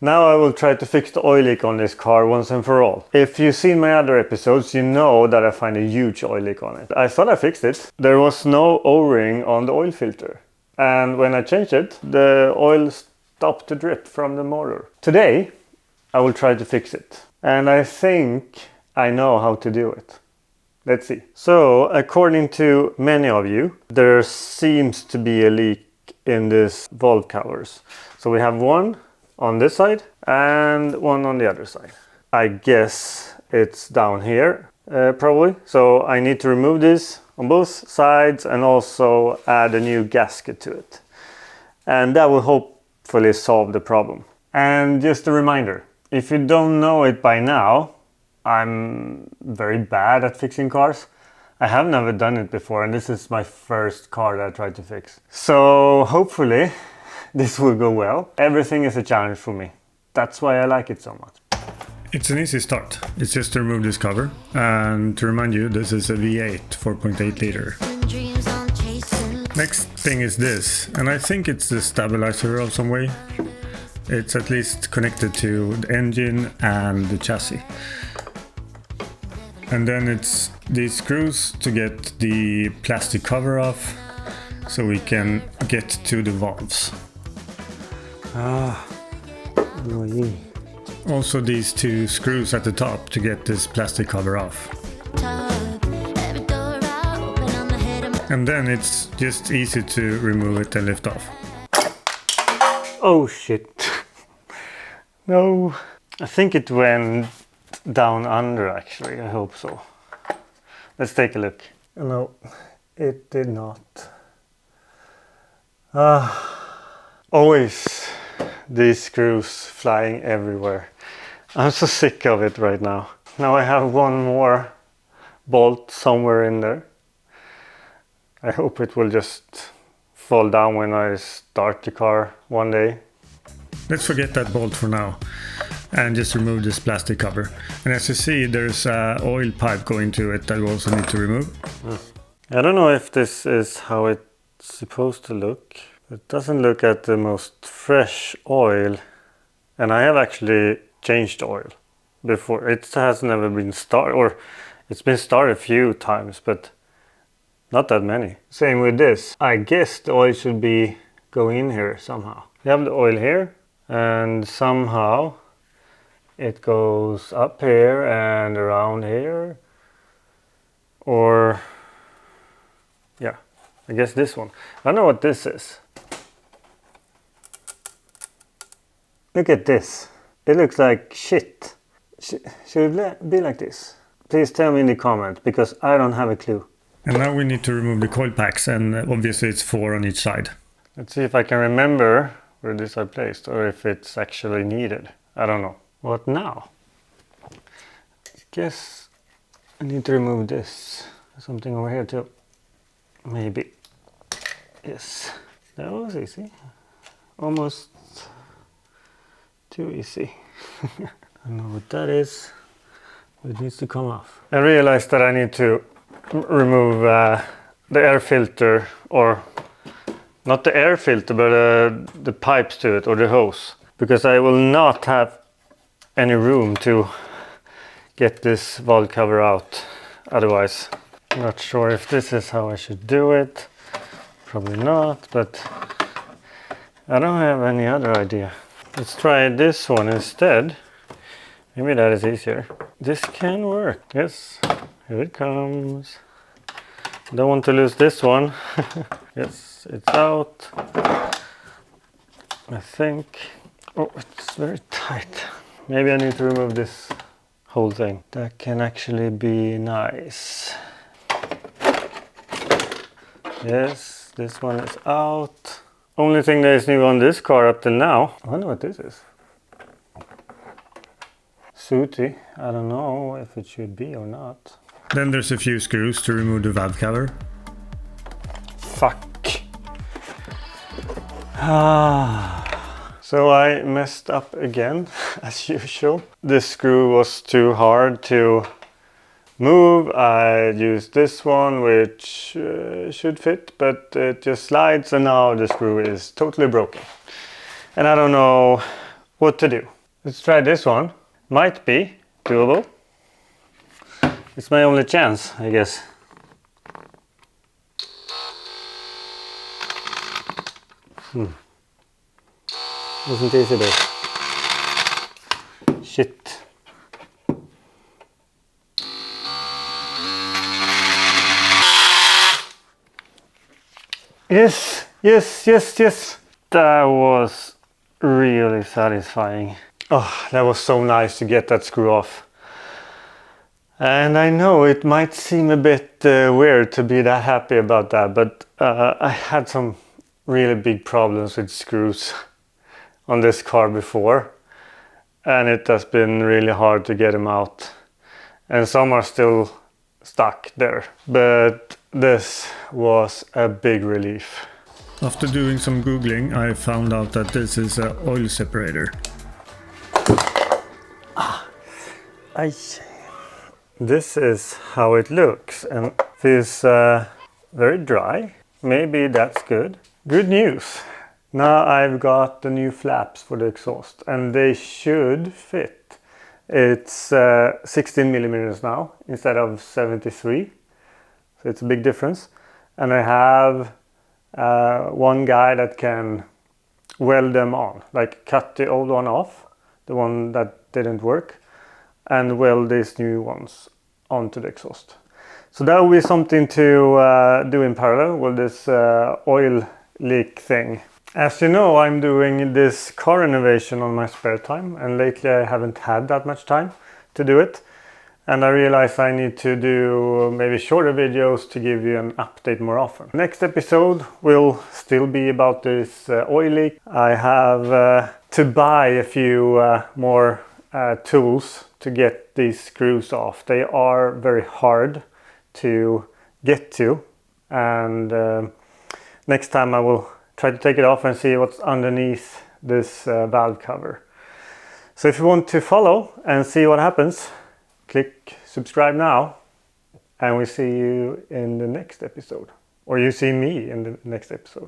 Now I will try to fix the oil leak on this car once and for all. If you've seen my other episodes, you know that I find a huge oil leak on it. I thought I fixed it. There was no O-ring on the oil filter. And when I changed it, the oil stopped to drip from the motor. Today, I will try to fix it. And I think I know how to do it. Let's see. So, according to many of you, there seems to be a leak in this valve covers. So we have one on this side and one on the other side. I guess it's down here probably. So I need to remove this on both sides and also add a new gasket to it. And that will hopefully solve the problem. And just a reminder, if you don't know it by now, I'm very bad at fixing cars. I have never done it before, and this is my first car that I tried to fix. So hopefully this will go well. Everything is a challenge for me. That's why I like it so much. It's an easy start. It's just to remove this cover. And to remind you, this is a V8 4.8 liter. Next thing is this, and I think it's a stabilizer of some way. It's at least connected to the engine and the chassis. And then it's these screws to get the plastic cover off so we can get to the valves. Annoying. Also these two screws at the top to get this plastic cover off. And then it's just easy to remove it and lift off. Oh shit. No. I think it went down under actually. I hope so. Let's take a look. No, it did not. Always these screws flying everywhere. I'm so sick of it right now. Now I have one more bolt somewhere in there. I hope it will just fall down when I start the car one day. Let's forget that bolt for now and just remove this plastic cover. And as you see, there's an oil pipe going to it that we also need to remove. I don't know if this is how it's supposed to look. It doesn't look at the most fresh oil. And I have actually changed oil before. It has never been started, or it's been started a few times, but not that many. Same with this. I guess the oil should be going in here somehow. You have the oil here, and somehow it goes up here and around here. Or, yeah, I guess this one. I don't know what this is. Look at this. It looks like shit. Should it be like this? Please tell me in the comments, because I don't have a clue. And now we need to remove the coil packs, and obviously it's 4 on each side. Let's see if I can remember where this I placed, or if it's actually needed. I don't know. What now? I guess I need to remove this. Something over here too. Maybe. Yes. That was easy. Almost too easy. I don't know what that is. It needs to come off. I realized that I need to remove the air filter, or not the air filter, but the pipes to it, or the hose, because I will not have any room to get this valve cover out otherwise. I'm not sure if this is how I should do it. Probably not, but I don't have any other idea. Let's try this one instead. Maybe that is easier. This can work. Yes, here it comes. Don't want to lose this one. Yes, it's out. I think. Oh, it's very tight. Maybe I need to remove this whole thing. That can actually be nice. Yes, this one is out. Only thing that is new on this car up till now. I wonder what this is. Sooty. I don't know if it should be or not. Then there's a few screws to remove the valve cover. Fuck. So I messed up again, as usual. This screw was too hard to move. I used this one, which should fit, but it just slides, and now the screw is totally broken. And I don't know what to do. Let's try this one. Might be doable. It's my only chance, I guess. Wasn't easy though. Shit. Yes, yes, yes, yes. That was really satisfying. Oh, that was so nice to get that screw off. And I know it might seem a bit weird to be that happy about that, but I had some really big problems with screws on this car before, and it has been really hard to get them out, and some are still stuck there, but this was a big relief. After doing some googling, I found out that this is an oil separator. This is how it looks, and it is very dry. Maybe that's good. Good news. Now I've got the new flaps for the exhaust, and they should fit. It's 16 millimeters now instead of 73, so it's a big difference. And I have one guy that can weld them on, like cut the old one off, the one that didn't work, and weld these new ones onto the exhaust. So that will be something to do in parallel with this oil leak thing. As you know, I'm doing this car renovation on my spare time, and lately I haven't had that much time to do it. And I realized I need to do maybe shorter videos to give you an update more often. Next episode will still be about this oil leak. I have to buy a few more tools to get these screws off. They are very hard to get to, and next time I will try to take it off and see what's underneath this valve cover. So if you want to follow and see what happens, click subscribe now, and we see you in the next episode, or you see me in the next episode.